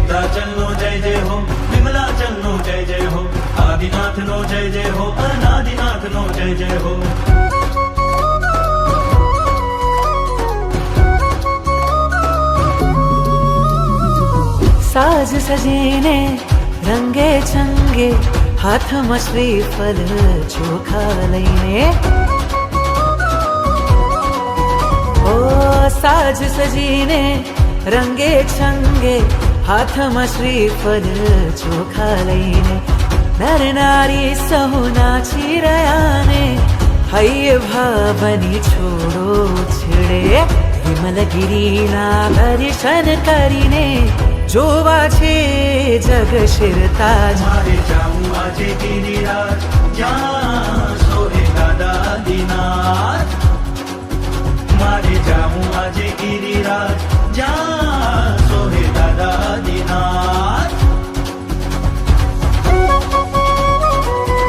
વિંધાચલ નો જય જય હો, વિમલાચલ નો જય જય હો, આદિનાથ નો જય જય હો, અનાદિનાથ નો જય જય હો. સાજ સજીને રંગે ચંગે, હાથમાં શ્રીફળ ચોખા લઈને. ઓ સાજ સજીને રંગે ચંગે, હાથમાં શ્રીફળ ચોખા લઈને. નર નારી સહુ નાચી રહ્યા ને, હૈયે ભાવની છોડો છેડે. વિમલગીરીના દર્શન કરીને, જોવા છે જગ શિરતાજ. મારે જાઉં આજે ગિરિરાજ, જ્યાં સોહે દાદા આદિનાથ. મારે જાઉં આજે ગિરિરાજ, જ્યાં સોહે દાદા આદિનાથ.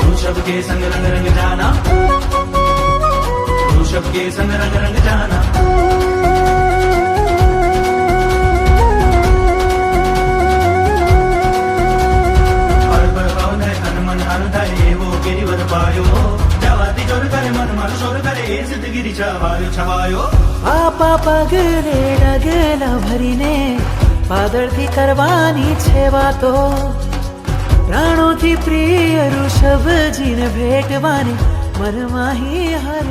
ऋषभ के संग रंग रंग जाना, ऋषभ के संग रंग रंग जाना. પાપા પગલે ડગલા ભરીને, પાદળથી કરવાની છે વાતો. પ્રાણોથી પ્રિય ઋષભજીને ભેટવાની, મનમાં હર